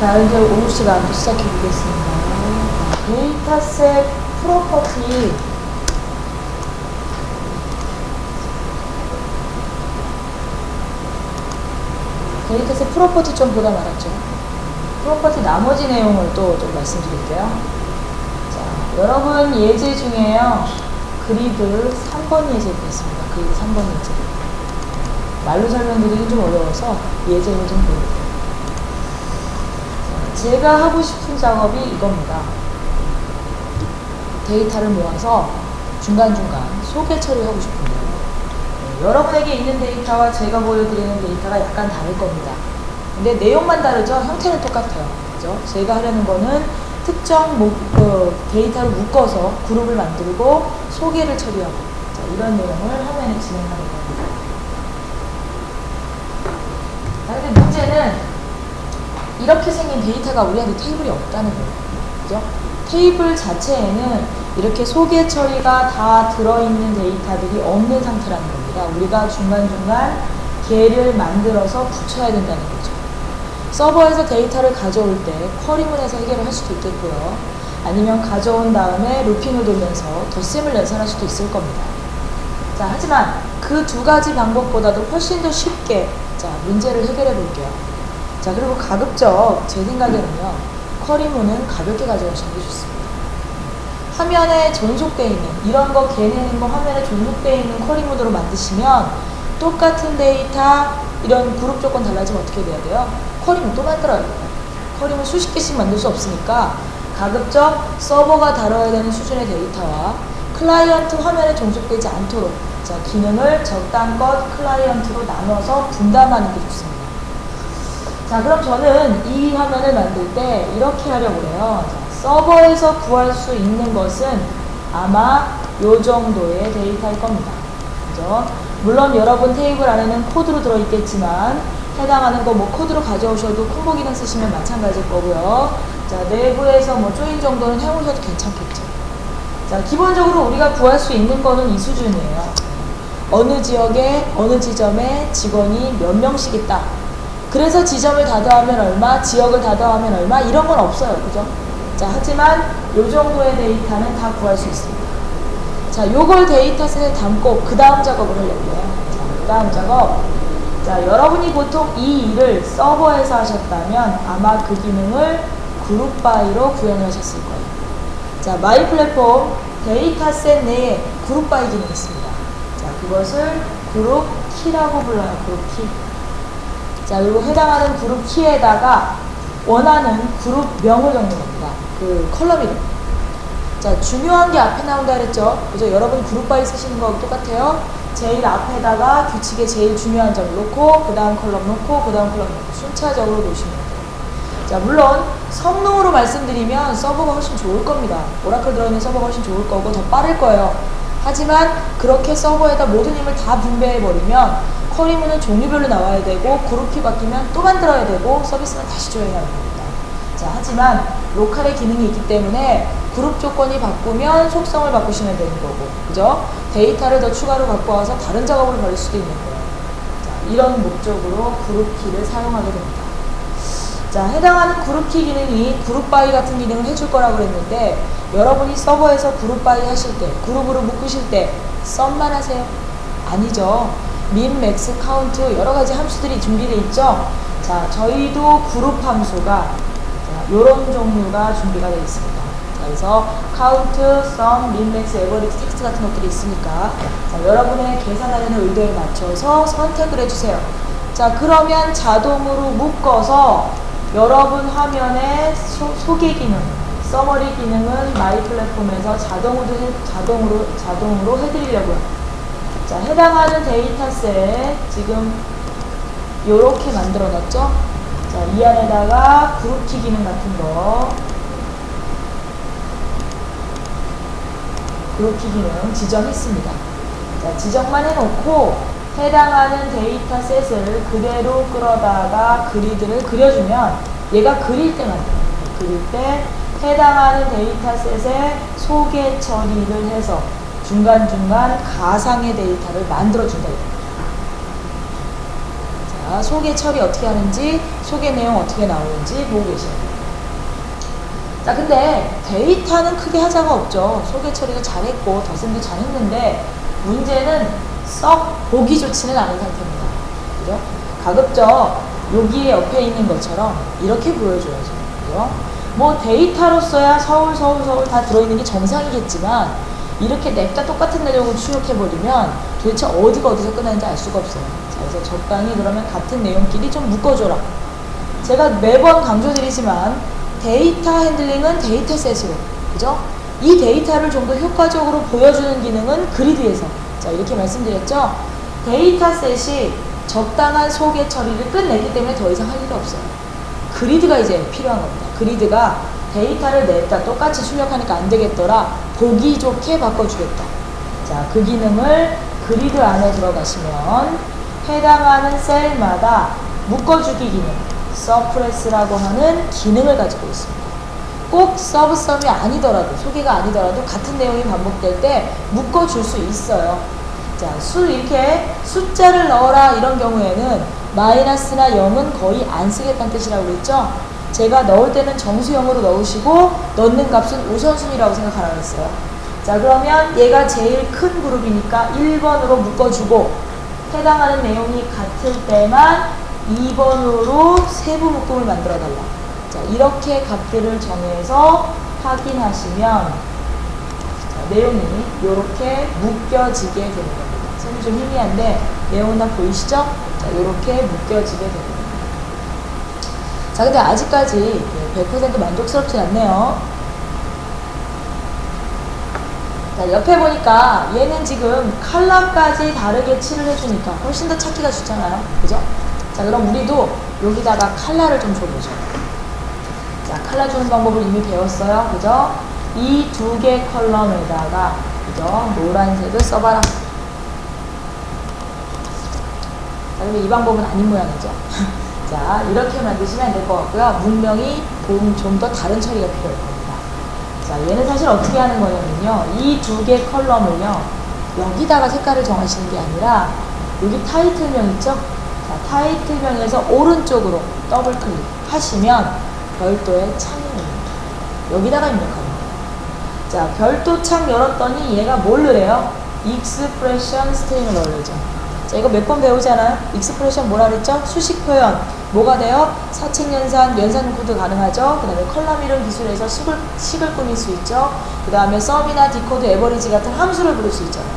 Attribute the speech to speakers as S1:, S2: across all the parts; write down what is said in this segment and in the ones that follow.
S1: 자, 이제 오후 시간 시작해 보겠습니다. 데이터셋 프로퍼티. 데이터셋 프로퍼티 좀 보다 말았죠. 프로퍼티 나머지 내용을 또 좀 말씀드릴게요. 자, 여러분 예제 중에요. 그리드 3번 예제 있습니다. 그리드 3번 예제. 말로 설명드리기 좀 어려워서 예제를 좀 보여드릴게요. 제가 하고 싶은 작업이 이겁니다. 데이터를 모아서 중간중간 소개 처리하고 싶은데요. 여러분에게 있는 데이터와 제가 보여드리는 데이터가 약간 다를 겁니다. 근데 내용만 다르죠? 형태는 똑같아요. 그죠? 제가 하려는 거는 특정 데이터를 묶어서 그룹을 만들고 소개를 처리하고, 자, 이런 내용을 화면에 진행하는 겁니다. 자, 근데 문제는 이렇게 생긴 데이터가 우리한테 테이블이 없다는 거예요. 그죠? 테이블 자체에는 이렇게 소개 처리가 다 들어있는 데이터들이 없는 상태라는 겁니다. 우리가 중간중간 걔를 만들어서 붙여야 된다는 거죠. 서버에서 데이터를 가져올 때 쿼리문에서 해결을 할 수도 있겠고요. 아니면 가져온 다음에 루핑을 돌면서 덧셈을 연산할 수도 있을 겁니다. 자, 하지만 그 두 가지 방법보다도 훨씬 더 쉽게, 자, 문제를 해결해 볼게요. 자, 그리고 가급적 제 생각에는요, 쿼리문은 가볍게 가져오시는 게 좋습니다. 화면에 전속되어 있는, 이런 거 개내는 거 화면에 전속되어 있는 쿼리문으로 만드시면 똑같은 데이터, 이런 그룹 조건 달라지면 어떻게 돼야 돼요? 쿼리문 또 만들어야 돼요. 쿼리문 수십 개씩 만들 수 없으니까 가급적 서버가 다뤄야 되는 수준의 데이터와 클라이언트 화면에 종속되지 않도록, 자, 기능을 적당껏 클라이언트로 나눠서 분담하는 게 좋습니다. 자, 그럼 저는 이 화면을 만들 때 이렇게 하려고 해요. 자, 서버에서 구할 수 있는 것은 아마 요 정도의 데이터일 겁니다. 그죠? 물론 여러분 테이블 안에는 코드로 들어있겠지만 해당하는 거 뭐 코드로 가져오셔도 콤보 기능 쓰시면 마찬가지일 거고요. 자, 내부에서 뭐 조인 정도는 해오셔도 괜찮겠죠. 자, 기본적으로 우리가 구할 수 있는 거는 이 수준이에요. 어느 지역에, 어느 지점에 직원이 몇 명씩 있다. 그래서 지점을 다 더하면 얼마, 지역을 다 더하면 얼마, 이런 건 없어요. 그죠? 자, 하지만 요 정도의 데이터는 다 구할 수 있습니다. 자, 요걸 데이터셋에 담고 그 다음 작업을 하려고요. 자, 그 다음 작업. 자, 여러분이 보통 이 일을 서버에서 하셨다면 아마 그 기능을 그룹 바이로 구현을 하셨을 거예요. 자, 마이 플랫폼 데이터셋 내에 그룹 바이 기능이 있습니다. 자, 그것을 그룹 키라고 불러요. 그룹 키. 자, 그리고 해당하는 그룹 키에다가 원하는 그룹명을 적는 겁니다. 그 컬럼 이름. 자, 중요한 게 앞에 나온다 그랬죠? 그죠? 여러분 그룹 바이 쓰시는 거하고 똑같아요. 제일 앞에다가 규칙에 제일 중요한 점을 놓고, 그 다음 컬럼 놓고, 그 다음 컬럼 놓고, 순차적으로 놓으시면 돼요. 자, 물론 성능으로 말씀드리면 서버가 훨씬 좋을 겁니다. 오라클 들어있는 서버가 훨씬 좋을 거고 더 빠를 거예요. 하지만 그렇게 서버에다 모든 힘을 다 분배해버리면 쿼리문은 종류별로 나와야 되고 그룹키 바뀌면 또 만들어야 되고 서비스는 다시 조회해야 됩니다. 자, 하지만 로컬의 기능이 있기 때문에 그룹 조건이 바꾸면 속성을 바꾸시면 되는 거고, 그죠? 데이터를 더 추가로 갖고 와서 다른 작업을 벌일 수도 있는 거예요. 자, 이런 목적으로 그룹키를 사용하게 됩니다. 자, 해당하는 그룹키 기능이 그룹 바이 같은 기능을 해줄 거라고 그랬는데, 여러분이 서버에서 그룹 바이 하실 때, 그룹으로 묶으실 때 썸만 하세요? 아니죠. min, max, count 여러 가지 함수들이 준비되어 있죠. 자, 저희도 그룹 함수가 이런 종류가 준비가 되어 있습니다. 자, 그래서 count, sum, min, max, average, text 같은 것들이 있으니까, 자, 여러분의 계산하려는 의도에 맞춰서 선택을 해주세요. 자, 그러면 자동으로 묶어서 여러분 화면의 소개 기능, 서머리 기능은 마이 플랫폼에서 자동으로 해드리려고요. 자, 해당하는 데이터셋 지금 요렇게 만들어 놨죠? 자, 이 안에다가 그룹키 기능 같은 거, 그룹키 기능 지정했습니다. 자, 지정만 해놓고 해당하는 데이터셋을 그대로 끌어다가 그리드를 그려주면 얘가 그릴 때 만들어요. 그릴 때 해당하는 데이터셋에 소개 처리를 해서 중간중간 가상의 데이터를 만들어준다. 자, 자, 소개 처리 어떻게 하는지, 소개 내용 어떻게 나오는지 보고 계셔야 돼요. 자, 근데 데이터는 크게 하자가 없죠. 소개 처리도 잘했고 덧셈도 잘했는데 문제는 썩 보기 좋지는 않은 상태입니다. 그죠? 가급적 여기 옆에 있는 것처럼 이렇게 보여줘야죠. 그죠? 뭐 데이터로서야 서울 다 들어있는 게 정상이겠지만 이렇게 냅다 똑같은 내용을 출력해버리면 도대체 어디가 어디서 끝나는지 알 수가 없어요. 자, 그래서 적당히 그러면 같은 내용끼리 좀 묶어줘라. 제가 매번 강조드리지만 데이터 핸들링은 데이터셋으로, 그죠? 이 데이터를 좀 더 효과적으로 보여주는 기능은 그리드에서, 자, 이렇게 말씀드렸죠? 데이터셋이 적당한 소개 처리를 끝냈기 때문에 더 이상 할 일이 없어요. 그리드가 이제 필요한 겁니다. 그리드가 데이터를 냈다 똑같이 출력하니까 안 되겠더라, 보기 좋게 바꿔주겠다. 자, 그 기능을 그리드 안에 들어가시면 해당하는 셀마다 묶어주기 기능, 서프레스라고 하는 기능을 가지고 있습니다. 꼭 서브썸이 아니더라도, 소개가 아니더라도 같은 내용이 반복될 때 묶어줄 수 있어요. 자, 이렇게 숫자를 넣어라 이런 경우에는 마이너스나 0은 거의 안 쓰겠다는 뜻이라고 그랬죠? 제가 넣을 때는 정수형으로 넣으시고 넣는 값은 우선순위라고 생각하라고 했어요. 자, 그러면 얘가 제일 큰 그룹이니까 1번으로 묶어주고 해당하는 내용이 같을 때만 2번으로 세부 묶음을 만들어 달라. 자, 이렇게 값들을 정해서 확인하시면 자, 내용이 이렇게 묶여지게 되는 겁니다. 선이 좀 희미한데 내용은 다 보이시죠? 자, 이렇게 묶여지게 됩니다. 자, 근데 아직까지 100% 만족스럽지 않네요. 자, 옆에 보니까 얘는 지금 컬러까지 다르게 칠을 해주니까 훨씬 더 찾기가 좋잖아요. 그죠? 자, 그럼 우리도 여기다가 컬러를 좀 줘보죠. 자, 컬러 주는 방법을 이미 배웠어요. 그죠? 이 두 개 컬럼에다가, 그죠? 노란색을 써봐라. 자, 근데 이 방법은 아닌 모양이죠. 자, 이렇게 만드시면 안 될 것 같고요. 분명히 좀 더 다른 처리가 필요할 겁니다. 자, 얘는 사실 어떻게 하는 거냐면요. 이 두 개 컬럼을요. 여기다가 색깔을 정하시는 게 아니라 여기 타이틀명 있죠? 자, 타이틀명에서 오른쪽으로 더블 클릭하시면 별도의 창이 열립니다. 여기다가 입력합니다. 자, 별도 창 열었더니 얘가 뭘 넣으래요? 익스프레션 스트링을 넣으려죠. 자, 이거 몇 번 배우잖아요? 익스프레션 뭐라 그랬죠? 수식 표현. 뭐가 돼요? 사칙 연산, 연산 코드 가능하죠? 그 다음에 컬럼 이름 기술에서 식을 꾸밀 수 있죠? 그 다음에 썸이나 디코드, 에버리지 같은 함수를 부를 수 있잖아요.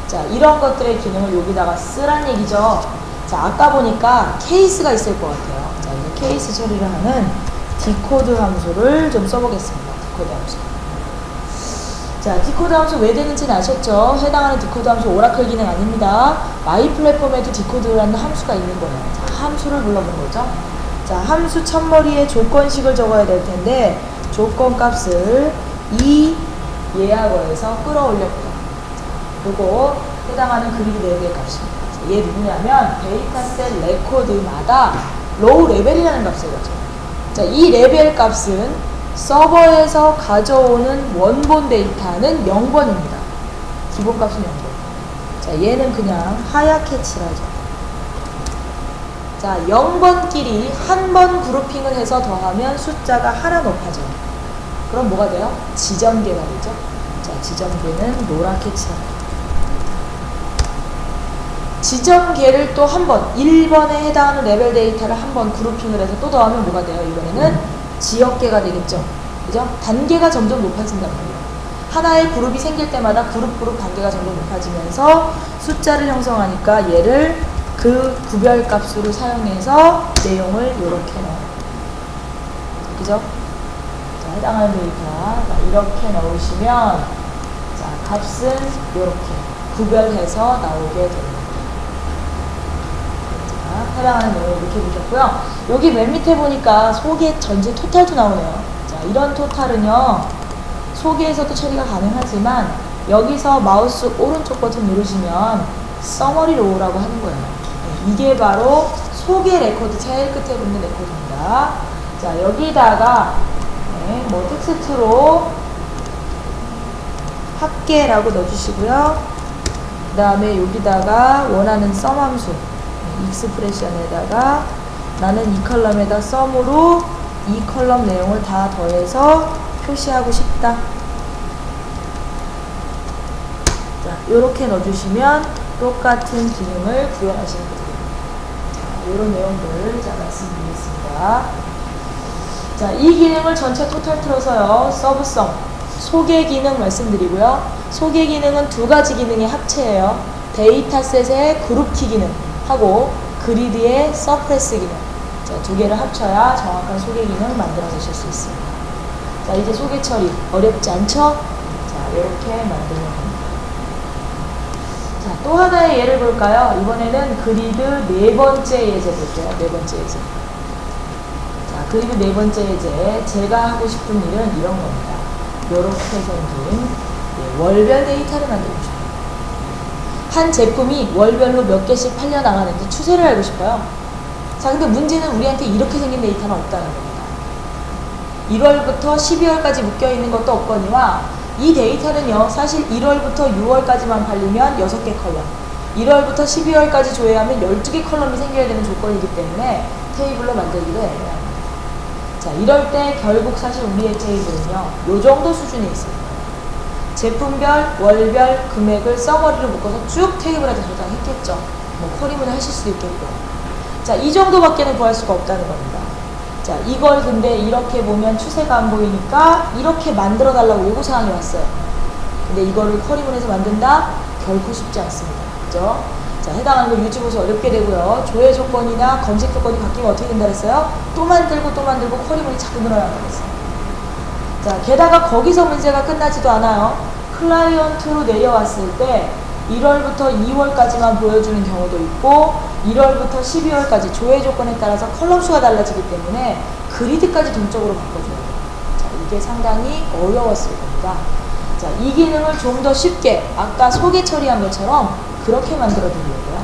S1: 자, 이런 것들의 기능을 여기다가 쓰란 얘기죠. 자, 아까 보니까 케이스가 있을 것 같아요. 자, 이제 케이스 처리를 하는 디코드 함수를 좀 써보겠습니다. 디코드 함수. 자, 디코드 함수 왜 되는지는 아셨죠? 해당하는 디코드 함수 오라클 기능 아닙니다. 마이 플랫폼에도 디코드라는 함수가 있는 거예요. 자, 함수를 불러본 거죠. 자, 함수 첫머리에 조건식을 적어야 될 텐데 조건 값을 이 예하고에서 끌어올렸고요. 그리고 해당하는 그리드 4개의 값입니다. 자, 얘 누구냐면 데이터셋 레코드마다 로우 레벨이라는 값을 가져요. 자, 이 레벨 값은 서버에서 가져오는 원본 데이터는 0번입니다. 기본값은 0번. 자, 얘는 그냥 하얗게 칠하죠. 자, 0번끼리 한 번 그룹핑을 해서 더하면 숫자가 하나 높아져요. 그럼 뭐가 돼요? 지정계가 되죠. 자, 지정계는 노랗게 칠합니다. 지정계를 또 한 번, 1번에 해당하는 레벨 데이터를 한 번 그룹핑을 해서 또 더하면 뭐가 돼요? 이번에는 지역계가 되겠죠. 그죠? 단계가 점점 높아진단 말이에요. 하나의 그룹이 생길 때마다 그룹 단계가 점점 높아지면서 숫자를 형성하니까 얘를 그 구별 값으로 사용해서 내용을 이렇게 넣어요. 그죠? 자, 해당하는 데이터 이렇게 넣으시면 자, 값은 이렇게 구별해서 나오게 됩니다. 해당하는 내용을 이렇게 보셨고요. 여기 맨 밑에 보니까 소개 전체 토탈도 나오네요. 자, 이런 토탈은요, 소개에서도 처리가 가능하지만 여기서 마우스 오른쪽 버튼 누르시면 서머리 로우라고 하는 거예요. 네, 이게 바로 소개 레코드 제일 끝에 붙는 레코드입니다. 자, 여기다가 네, 뭐 텍스트로 합계라고 넣어주시고요. 그 다음에 여기다가 원하는 썸 함수 익스프레션에다가 나는 이 컬럼에다 썸으로 이 컬럼 내용을 다 더해서 표시하고 싶다. 자, 요렇게 넣어주시면 똑같은 기능을 구현하시는 거예요. 자, 요런 내용들 자, 말씀드리겠습니다. 자, 이 기능을 전체 토탈 틀어서요, 서브썸, 소개 기능 말씀드리고요. 소개 기능은 두 가지 기능의 합체예요. 데이터셋의 그룹키 기능하고 그리드의 서프레스 기능. 자, 두 개를 합쳐야 정확한 소개 기능 만들어내실 수 있습니다. 자, 이제 소개 처리 어렵지 않죠? 자, 이렇게 만들면 됩니다. 자, 또 하나의 예를 볼까요? 이번에는 그리드 네 번째 예제 볼게요. 네 번째 예제. 자, 그리드 네 번째 예제. 제가 하고 싶은 일은 이런 겁니다. 이렇게 생긴 월별 데이터를 만들고 싶어요. 한 제품이 월별로 몇 개씩 팔려 나가는지 추세를 알고 싶어요. 자, 근데 문제는 우리한테 이렇게 생긴 데이터는 없다는 겁니다. 1월부터 12월까지 묶여있는 것도 없거니와 이 데이터는요, 사실 1월부터 6월까지만 팔리면 6개 컬럼, 1월부터 12월까지 조회하면 12개 컬럼이 생겨야 되는 조건이기 때문에 테이블로 만들기도 애매합니다. 자, 이럴 때 결국 사실 우리의 테이블은요, 요 정도 수준에 있습니다. 제품별, 월별, 금액을 써머리로 묶어서 쭉 테이블에 저장했겠죠. 뭐 쿼리문을 하실 수도 있겠고요. 자, 이 정도밖에는 구할 수가 없다는 겁니다. 자, 이걸 근데 이렇게 보면 추세가 안 보이니까 이렇게 만들어 달라고 요구사항이 왔어요. 근데 이거를 쿼리문에서 만든다? 결코 쉽지 않습니다. 그죠? 자, 해당하는 걸 유지보수 어렵게 되고요. 조회 조건이나 검색 조건이 바뀌면 어떻게 된다 그랬어요? 또 만들고 쿼리문이 자꾸 늘어난다 그랬어요. 자, 게다가 거기서 문제가 끝나지도 않아요. 클라이언트로 내려왔을 때 1월부터 2월까지만 보여주는 경우도 있고 1월부터 12월까지 조회 조건에 따라서 컬럼 수가 달라지기 때문에 그리드까지 동적으로 바꿔줘야 돼요. 자, 이게 상당히 어려웠을 겁니다. 자, 이 기능을 좀 더 쉽게 아까 소개 처리한 것처럼 그렇게 만들어 드리려고요.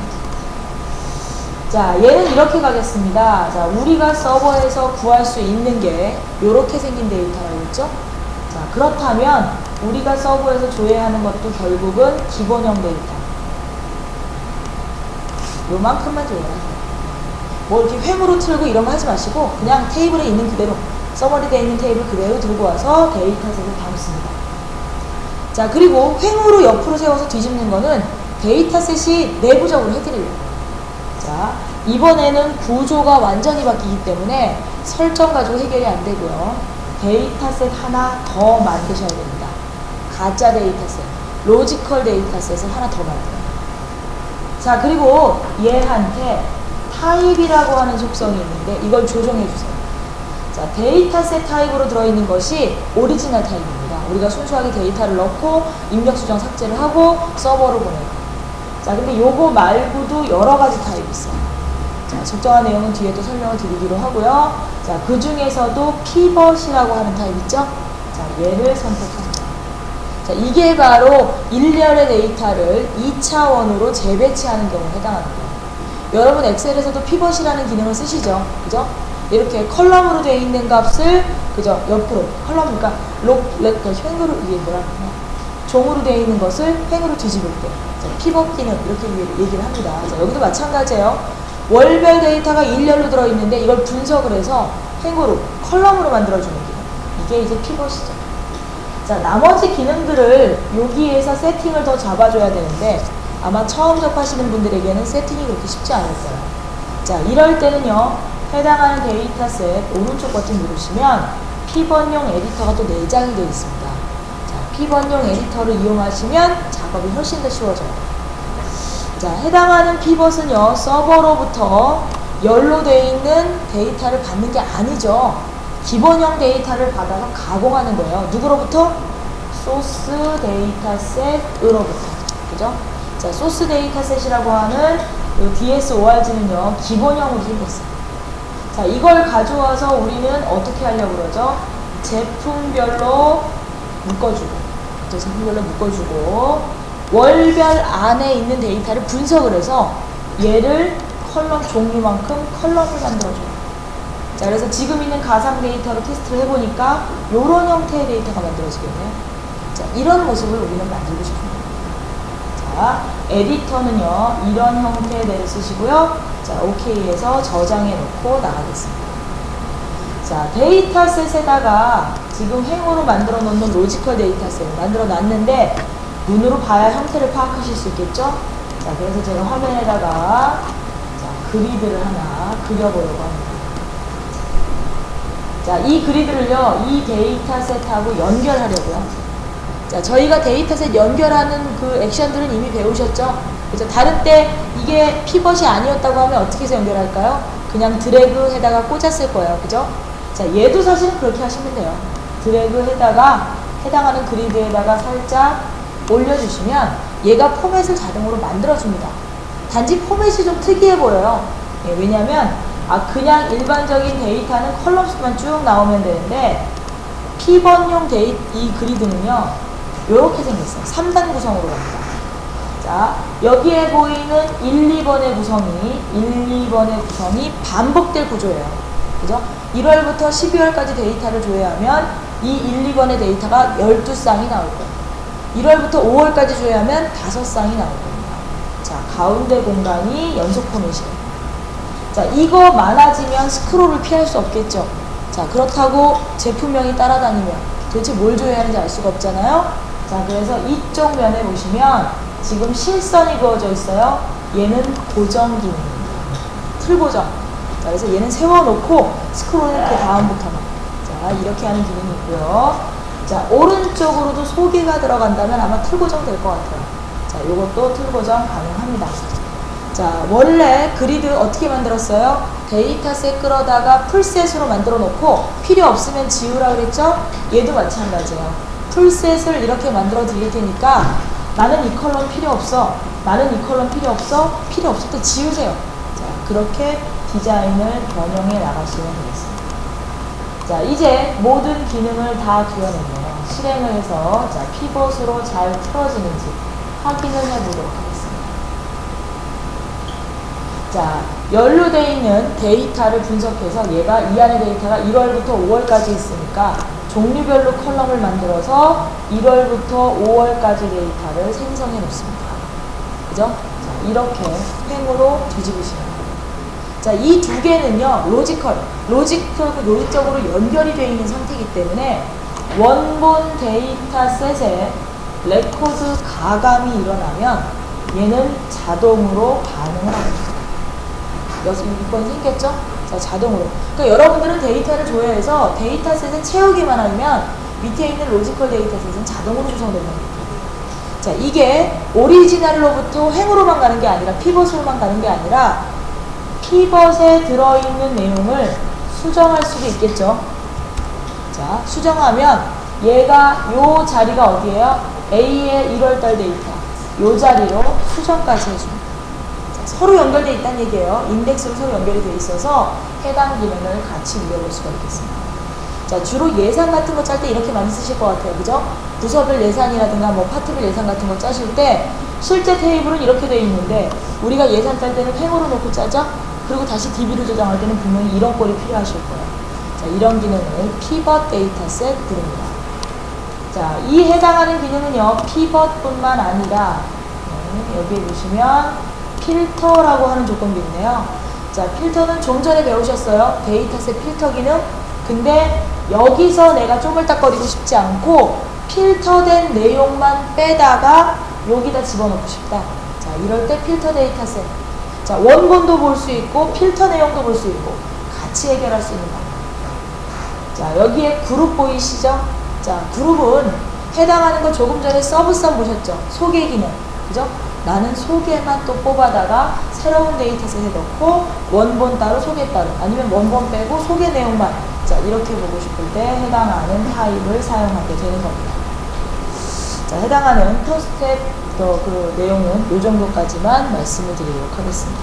S1: 자, 얘는 이렇게 가겠습니다. 자, 우리가 서버에서 구할 수 있는 게 이렇게 생긴 데이터라고 했죠? 자, 그렇다면 우리가 서버에서 조회하는 것도 결국은 기본형 데이터. 요만큼만 조회하세요. 뭐 이렇게 횡으로 틀고 이런 거 하지 마시고 그냥 테이블에 있는 그대로, 서머리되어 있는 테이블 그대로 들고 와서 데이터셋을 담습니다. 자, 그리고 횡으로 옆으로 세워서 뒤집는 거는 데이터셋이 내부적으로 해드리려고. 자, 이번에는 구조가 완전히 바뀌기 때문에 설정 가지고 해결이 안 되고요. 데이터셋 하나 더 만드셔야 됩니다. 가짜 데이터셋, 로지컬 데이터셋을 하나 더 만들어요. 자, 그리고 얘한테 타입이라고 하는 속성이 있는데 이걸 조정해 주세요. 자, 데이터셋 타입으로 들어있는 것이 오리지널 타입입니다. 우리가 순수하게 데이터를 넣고 입력 수정 삭제를 하고 서버로 보내요. 자, 근데 요거 말고도 여러 가지 타입이 있어요. 자, 적정한 내용은 뒤에 또 설명을 드리기로 하고요. 자, 그 중에서도 피벗이라고 하는 타입 있죠? 자, 얘를 선택합니다. 자, 이게 바로 일련의 데이터를 2차원으로 재배치하는 경우에 해당합니다. 여러분 엑셀에서도 피벗이라는 기능을 쓰시죠? 그죠? 이렇게 컬럼으로 되어 있는 값을 그죠? 옆으로 컬럼, 그러니까 횡으로, 이게 뭐라 그러나? 종으로 되어 있는 것을 횡으로 뒤집을 때 피벗 기능 이렇게 얘기를 합니다. 자, 여기도 마찬가지예요. 월별 데이터가 일렬로 들어있는데 이걸 분석을 해서 횡으로 컬럼으로 만들어주는 기능, 이게 이제 피벗이죠. 자, 나머지 기능들을 여기에서 세팅을 더 잡아줘야 되는데 아마 처음 접하시는 분들에게는 세팅이 그렇게 쉽지 않을 거예요. 자, 이럴 때는요, 해당하는 데이터셋 오른쪽 버튼 누르시면 피벗용 에디터가 또 내장이 되어 있습니다. 피벗용 에디터를 이용하시면 작업이 훨씬 더 쉬워져요. 자, 해당하는 피벗은요, 서버로부터 연로되어 있는 데이터를 받는 게 아니죠. 기본형 데이터를 받아서 가공하는 거예요. 누구로부터? 소스 데이터셋으로부터. 그죠? 자, 소스 데이터셋이라고 하는 DSORG는요, 기본형으로 생겼어요. 자, 이걸 가져와서 우리는 어떻게 하려고 그러죠? 제품별로 묶어주고. 제품별로 묶어주고 월별 안에 있는 데이터를 분석을 해서 얘를 컬럼 종류만큼 컬럼을 만들어줘요. 자, 그래서 지금 있는 가상 데이터로 테스트를 해보니까 이런 형태의 데이터가 만들어지겠네요. 자, 이런 모습을 우리는 만들고 싶습니다. 자, 에디터는요, 이런 형태의 데를 쓰시고요. 자, OK에서 저장해 놓고 나가겠습니다. 자, 데이터셋에다가 지금 행으로 만들어 놓는 로지컬 데이터셋 만들어 놨는데 눈으로 봐야 형태를 파악하실 수 있겠죠? 자, 그래서 제가 화면에다가 자, 그리드를 하나 그려보려고 합니다. 자, 이 그리드를요, 이 데이터셋하고 연결하려고요. 자, 저희가 데이터셋 연결하는 그 액션들은 이미 배우셨죠? 그죠? 다른 때 이게 피벗이 아니었다고 하면 어떻게 해서 연결할까요? 그냥 드래그에다가 꽂았을 거예요. 그죠? 자, 얘도 사실은 그렇게 하시면 돼요. 드래그에다가 해당하는 그리드에다가 살짝 올려주시면 얘가 포맷을 자동으로 만들어줍니다. 단지 포맷이 좀 특이해 보여요. 예, 왜냐면 그냥 일반적인 데이터는 컬럼수만 쭉 나오면 되는데 피벗용 이 그리드는요 요렇게 생겼어요. 3단 구성으로 갑니다. 자, 여기에 보이는 1, 2번의 구성이 반복될 구조예요. 그죠? 1월부터 12월까지 데이터를 조회하면 이 1, 2번의 데이터가 12쌍이 나올 거예요. 1월부터 5월까지 조회하면 5쌍이 나올 겁니다. 자, 가운데 공간이 연속 포맷이에요. 자, 이거 많아지면 스크롤을 피할 수 없겠죠. 자, 그렇다고 제품명이 따라다니면 도대체 뭘 조회하는지 알 수가 없잖아요. 자, 그래서 이쪽 면에 보시면 지금 실선이 그어져 있어요. 얘는 고정 기능입니다. 틀 고정. 자, 그래서 얘는 세워놓고 스크롤은 그 다음부터만. 자, 이렇게 하는 기능이 있고요. 자, 오른쪽으로도 소개가 들어간다면 아마 틀 고정 될 것 같아요. 자, 요것도 틀 고정 가능합니다. 자, 원래 그리드 어떻게 만들었어요? 데이터셋 끌어다가 풀셋으로 만들어 놓고 필요 없으면 지우라 그랬죠? 얘도 마찬가지예요. 풀셋을 이렇게 만들어 드릴 테니까 나는 이 컬럼 필요 없어. 나는 이 컬럼 필요 없어. 필요 없을 때 지우세요. 자, 그렇게 디자인을 변형해 나가시면 되겠습니다. 자, 이제 모든 기능을 다 구현했네요. 실행을 해서 자, 피벗으로 잘 틀어지는지 확인을 해보도록 하겠습니다. 자, 연루되어 있는 데이터를 분석해서 얘가 이 안에 데이터가 1월부터 5월까지 있으니까 종류별로 컬럼을 만들어서 1월부터 5월까지 데이터를 생성해 놓습니다. 그죠? 자, 이렇게 횡으로 뒤집으시면 돼요. 자, 이 두 개는요, 로직적으로 연결이 되어 있는 상태이기 때문에 원본 데이터셋에 레코드 가감이 일어나면 얘는 자동으로 반응을 합니다. 여기서 6번이 생겼죠? 자, 자동으로. 그러니까 여러분들은 데이터를 조회해서 데이터셋을 채우기만 하면 밑에 있는 로지컬 데이터셋은 자동으로 구성된다는 거예요. 자, 이게 오리지널로부터 행으로만 가는 게 아니라 피벗으로만 가는 게 아니라 피벗에 들어있는 내용을 수정할 수도 있겠죠. 자, 수정하면 얘가 요 자리가 어디예요? A의 1월달 데이터. 요 자리로 수정까지 해줍니다. 서로 연결되어 있다는 얘기예요. 인덱스로 서로 연결이 되어 있어서 해당 기능을 같이 누려볼 수가 있겠습니다. 자, 주로 예산 같은 거 짤 때 이렇게 많이 쓰실 것 같아요. 그죠? 부서별 예산이라든가 뭐 파트별 예산 같은 거 짜실 때 실제 테이블은 이렇게 되어 있는데 우리가 예산 짤 때는 횡으로 놓고 짜죠? 그리고 다시 DB로 조정할 때는 분명히 이런 꼴이 필요하실 거예요. 자, 이런 기능을 피벗 데이터셋 부릅니다. 자, 이 해당하는 기능은요, 피벗뿐만 아니라 여기에 보시면 필터라고 하는 조건도 있네요. 자, 필터는 좀 전에 배우셨어요. 데이터셋 필터 기능. 근데 여기서 내가 쪼물딱거리고 싶지 않고 필터된 내용만 빼다가 여기다 집어넣고 싶다. 자, 이럴 때 필터 데이터셋. 자, 원본도 볼 수 있고 필터 내용도 볼 수 있고 같이 해결할 수 있는 방법. 자, 여기에 그룹 보이시죠? 자, 그룹은 해당하는 거 조금 전에 서브썸 보셨죠? 소개 기능. 그죠? 나는 소개만 또 뽑아다가 새로운 데이터셋에 넣고 원본 따로 소개 따로 아니면 원본 빼고 소개 내용만 자, 이렇게 보고 싶을 때 해당하는 타입을 사용하게 되는 겁니다. 자, 해당하는 2스텝 그 내용은 이 정도까지만 말씀을 드리도록 하겠습니다.